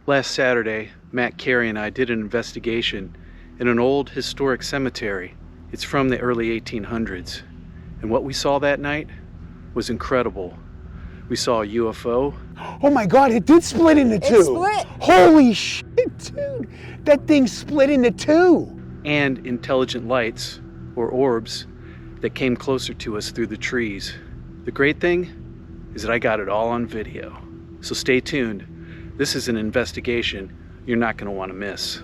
Last Saturday, Matt Carey and I did an investigation in an old historic cemetery. It's from the early 1800s. And what we saw that night was incredible. We saw a UFO. Oh my God, it did split into two. It split. Holy shit, dude. That thing split into two. And intelligent lights, or orbs, that came closer to us through the trees. The great thing is that I got it all on video. So stay tuned. This is an investigation you're not going to want to miss.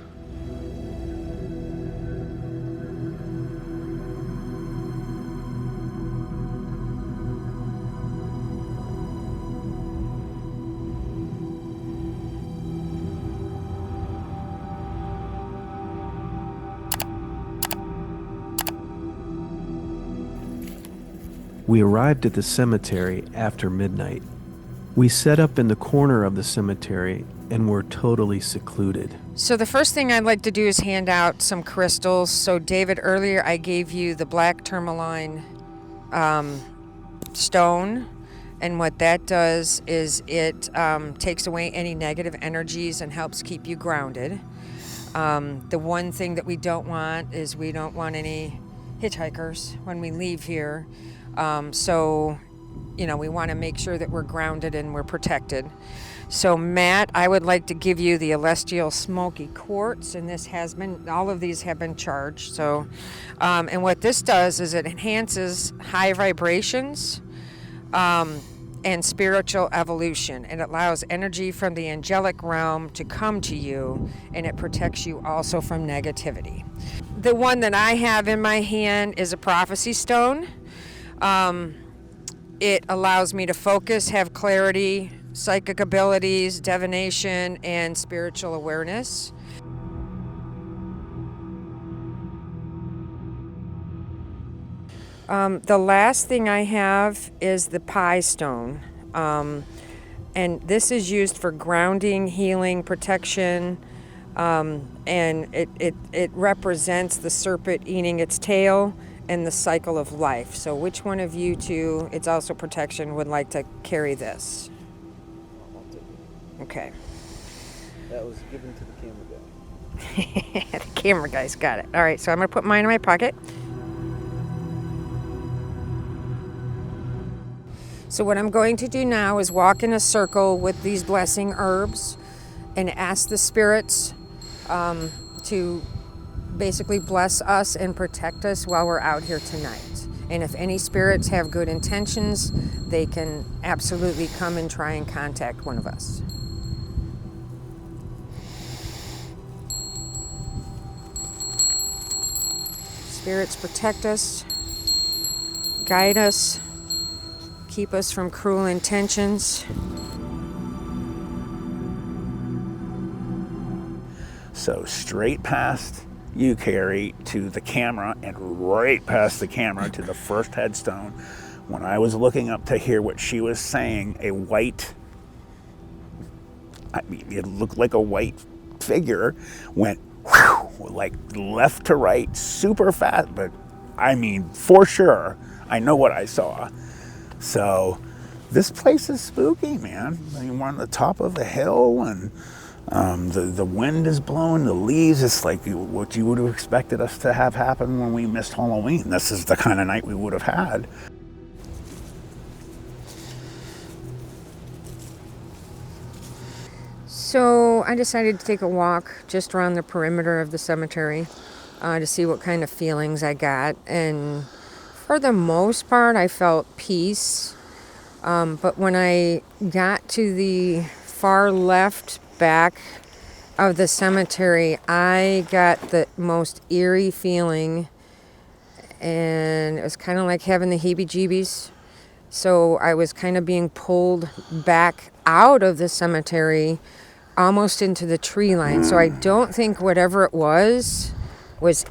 We arrived at the cemetery after midnight. We set up in the corner of the cemetery and were totally secluded. So the first thing I'd like to do is hand out some crystals. So David, earlier I gave you the black tourmaline stone. And what that does is it takes away any negative energies and helps keep you grounded. The one thing that we don't want is we don't want any hitchhikers when we leave here. So, you know, we want to make sure that we're grounded and we're protected. So, Matt, I would like to give you the Celestial Smoky Quartz, and this has been, all of these have been charged. So, and what this does is it enhances high vibrations and spiritual evolution. It allows energy from the angelic realm to come to you, and it protects you also from negativity. The one that I have in my hand is a prophecy stone. It allows me to focus, have clarity, psychic abilities, divination, and spiritual awareness. The last thing I have is the Pi stone. And this is used for grounding, healing, protection, and it represents the serpent eating its tail and the cycle of life. So which one of you two, it's also protection, would like to carry this? Okay. That was given to the camera guy. The camera guy's got it. All right, so I'm going to put mine in my pocket. So what I'm going to do now is walk in a circle with these blessing herbs and ask the spirits to basically bless us and protect us while we're out here tonight. And if any spirits have good intentions, they can absolutely come and try and contact one of us. Spirits protect us, guide us, keep us from cruel intentions. So straight past you, Carrie, to the camera, and right past the camera to the first headstone. When I was looking up to hear what she was saying, a white, I mean, it looked like a white figure went whew, like left to right, super fast, but I mean, for sure, I know what I saw. So this place is spooky, man. I mean, we're on the top of a hill, and the wind is blowing, the leaves. It's like what you would have expected us to have happen when we missed Halloween. This is the kind of night we would have had. So I decided to take a walk just around the perimeter of the cemetery to see what kind of feelings I got. And for the most part, I felt peace. But when I got to the far left back of the cemetery, I got the most eerie feeling, and it was kind of like having the heebie-jeebies. So I was kind of being pulled back out of the cemetery, almost into the tree line. So I don't think whatever it was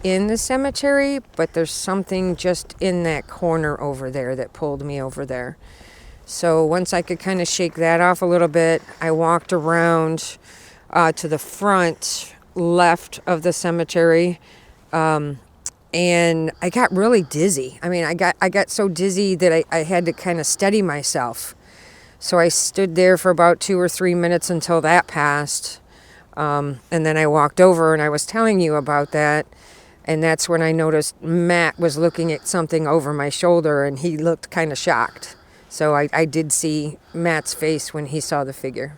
in the cemetery, but there's something just in that corner over there that pulled me over there. So once I could kind of shake that off a little bit, I walked around to the front left of the cemetery, and I got really dizzy. I mean, I got so dizzy that I had to kind of steady myself. So I stood there for about 2 or 3 minutes until that passed. And then I walked over and I was telling you about that. And that's when I noticed Matt was looking at something over my shoulder and he looked kind of shocked. So I did see Matt's face when he saw the figure.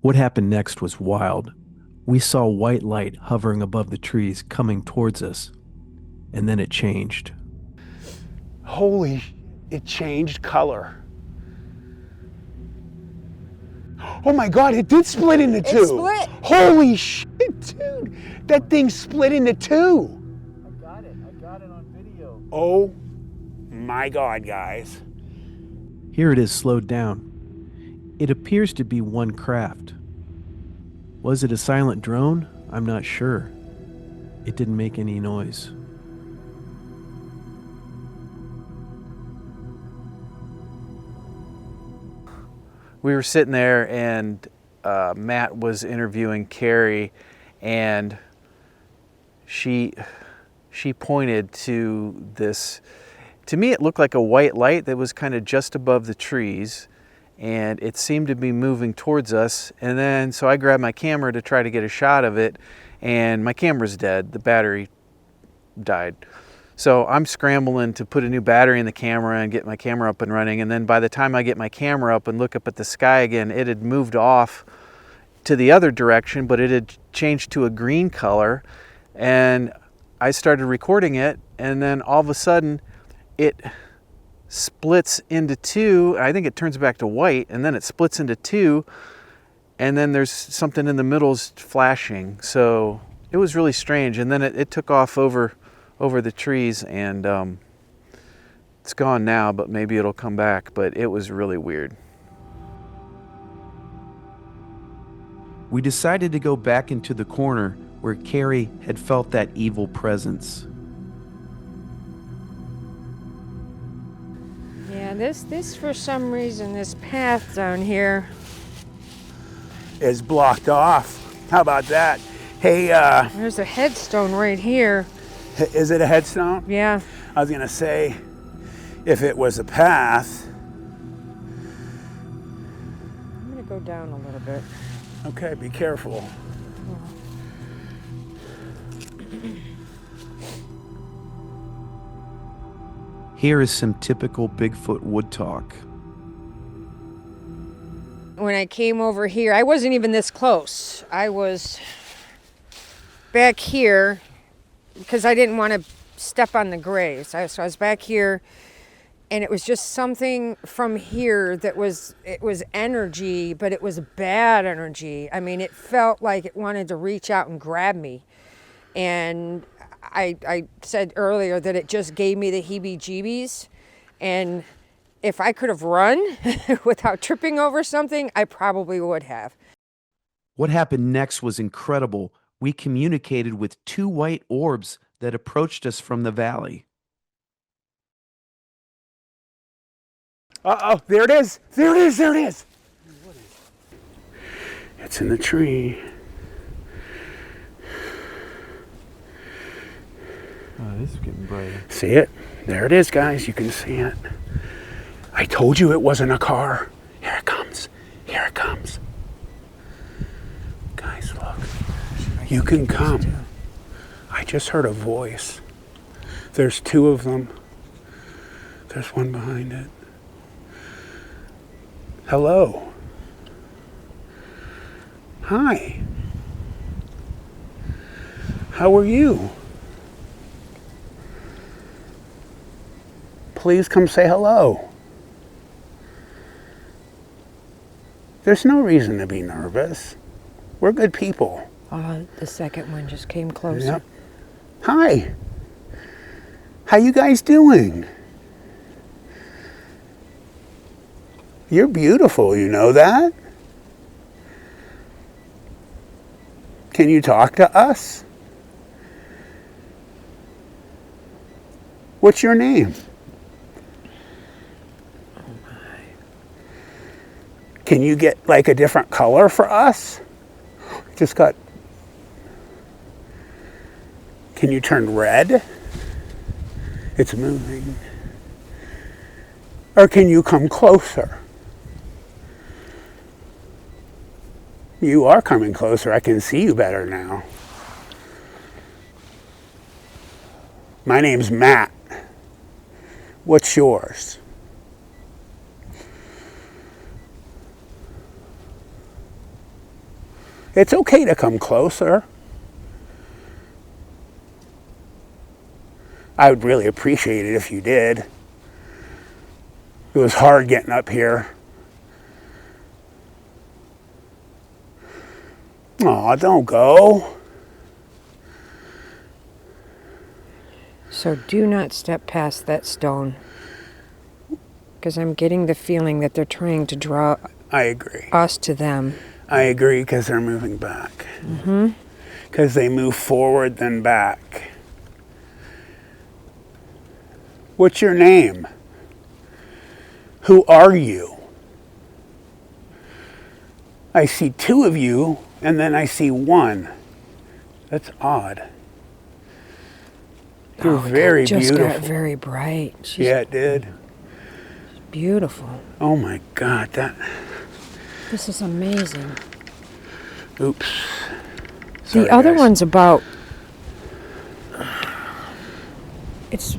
What happened next was wild. We saw white light hovering above the trees coming towards us, and then it changed. Holy, it changed color. Oh my God, it did split into two. It split. Holy shit, dude. That thing split into two. I got it on video. Oh my God, guys. Here it is slowed down. It appears to be one craft. Was it a silent drone? I'm not sure. It didn't make any noise. We were sitting there and Matt was interviewing Carrie, and she pointed to this. To me, it looked like a white light that was kind of just above the trees, and it seemed to be moving towards us. And then, so I grabbed my camera to try to get a shot of it, and my camera's dead. The battery died. So I'm scrambling to put a new battery in the camera and get my camera up and running. And then by the time I get my camera up and look up at the sky again, it had moved off to the other direction, but it had changed to a green color. And I started recording it, and then all of a sudden it splits into two. I think it turns back to white, and then it splits into two, and then there's something in the middle's flashing. So it was really strange. And then it took off over the trees, and it's gone now, but maybe it'll come back. But it was really weird. We decided to go back into the corner where Carrie had felt that evil presence. Yeah, this for some reason, this path down here Is blocked off. How about that? Hey, there's a headstone right here. is it a headstone? Yeah. I was gonna say, if it was a path. I'm gonna go down a little bit. Okay, be careful. Here is some typical Bigfoot wood talk. When I came over here, I wasn't even this close. I was back here because I didn't want to step on the graves. So I was back here, and it was just something from here that it was energy, but it was bad energy. I mean, it felt like it wanted to reach out and grab me. And I said earlier that it just gave me the heebie-jeebies. And if I could have run without tripping over something, I probably would have. What happened next was incredible. We communicated with two white orbs that approached us from the valley. Uh-oh, there it is. There it is, there it is. It's in the tree. Oh, this is getting brighter. See it? There it is, guys. You can see it. I told you it wasn't a car. Here it comes. Here it comes. Guys, look. You can come. I just heard a voice. There's two of them. There's one behind it. Hello. Hi. How are you? Please come say hello. There's no reason to be nervous. We're good people. The second one just came closer. Yep. Hi. How you guys doing? You're beautiful, you know that? Can you talk to us? What's your name? Can you get like a different color for us? Just got. Can you turn red? It's moving. Or can you come closer? You are coming closer. I can see you better now. My name's Matt. What's yours? It's okay to come closer. I would really appreciate it if you did. It was hard getting up here. Aw, don't go. So do not step past that stone. Because I'm getting the feeling that they're trying to draw I agree. us to them. I agree, because they're moving back. Mm-hmm. Because they move forward then back. What's your name? Who are you? I see two of you, and then I see one. That's odd. You're very just beautiful. got very bright. She's Yeah, it did. beautiful. Oh my God, that. This is amazing. Oops. Sorry, The other guys. one's about. It's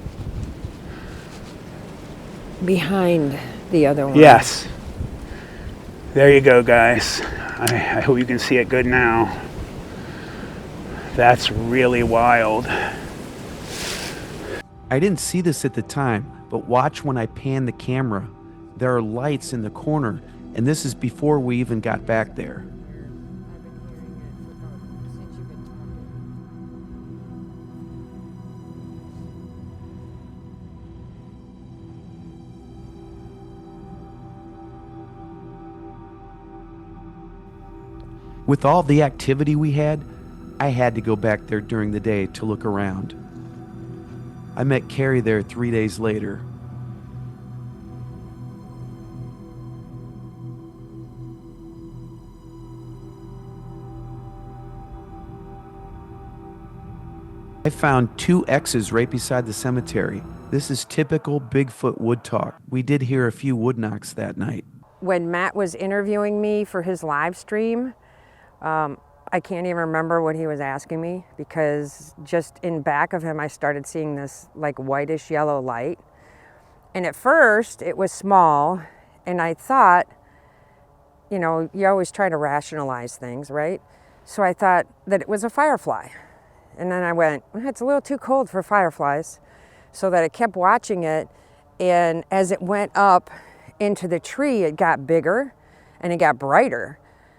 behind the other one. Yes. There you go, guys. I hope you can see it good now. That's really wild. I didn't see this at the time, but watch when I pan the camera. There are lights in the corner, and this is before we even got back there. With all the activity we had, I had to go back there during the day to look around. I met Carrie there 3 days later. I found 2 X's right beside the cemetery. This is typical Bigfoot wood talk. We did hear a few wood knocks that night. When Matt was interviewing me for his live stream, I can't even remember what he was asking me, because just in back of him I started seeing this like whitish yellow light. And at first it was small, and I thought, you know, you always try to rationalize things, right? So I thought that it was a firefly. And then I went, it's a little too cold for fireflies. So that I kept watching it, and as it went up into the tree, it got bigger and it got brighter.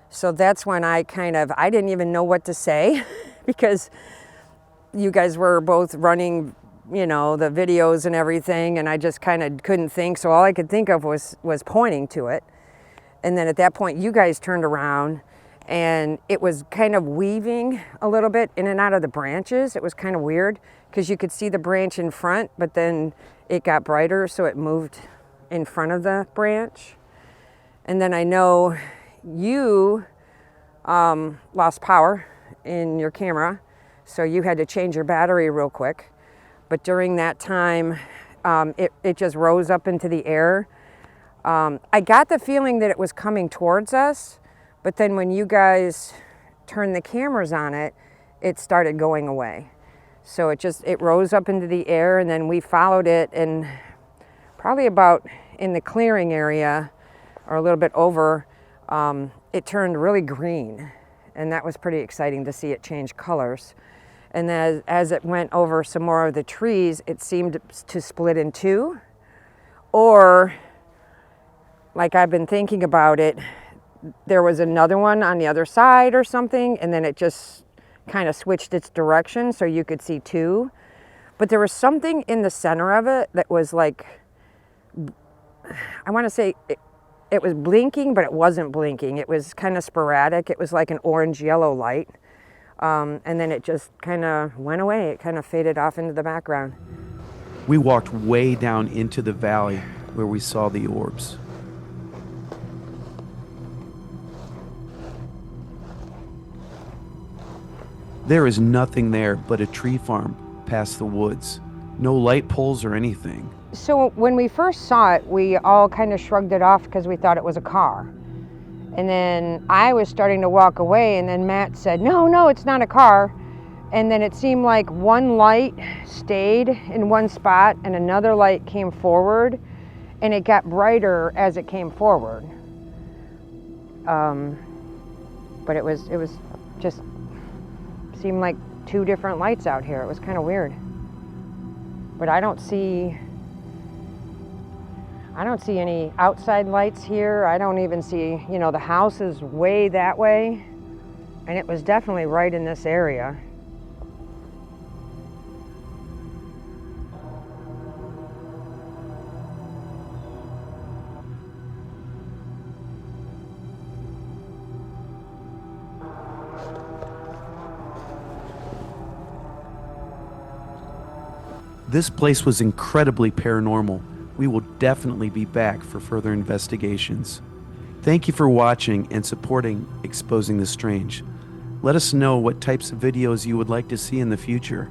So that's when I didn't even know what to say because you guys were both running, you know, the videos and everything, and I just kind of couldn't think. So all I could think of was pointing to it. And then at that point, you guys turned around, and it was kind of weaving a little bit in and out of the branches. It was kind of weird because you could see the branch in front, but then it got brighter, so it moved in front of the branch. And then I know you lost power in your camera, so you had to change your battery real quick. But during that time, it just rose up into the air. I got the feeling that it was coming towards us, but then when you guys turned the cameras on it, it started going away. So it rose up into the air, and then we followed it, and probably about in the clearing area, or a little bit over, it turned really green, and that was pretty exciting to see it change colors. And then as it went over some more of the trees, it seemed to split in two, or like I've been thinking about it, there was another one on the other side or something, and then it just kind of switched its direction so you could see two. But there was something in the center of it that was like, I want to say it was blinking, but it wasn't blinking. It was kind of sporadic. It was like an orange-yellow light. And then it just kind of went away. It kind of faded off into the background. We walked way down into the valley where we saw the orbs. There is nothing there but a tree farm past the woods. No light poles or anything. So when we first saw it, we all kind of shrugged it off because we thought it was a car. And then I was starting to walk away, and then Matt said, no, it's not a car. And then it seemed like one light stayed in one spot and another light came forward, and it got brighter as it came forward. But it was just seemed like two different lights out here. It was kind of weird. But I don't see any outside lights here. I don't even see, the house is way that way, and it was definitely right in this area. This place was incredibly paranormal. We will definitely be back for further investigations. Thank you for watching and supporting Exposing the Strange. Let us know what types of videos you would like to see in the future.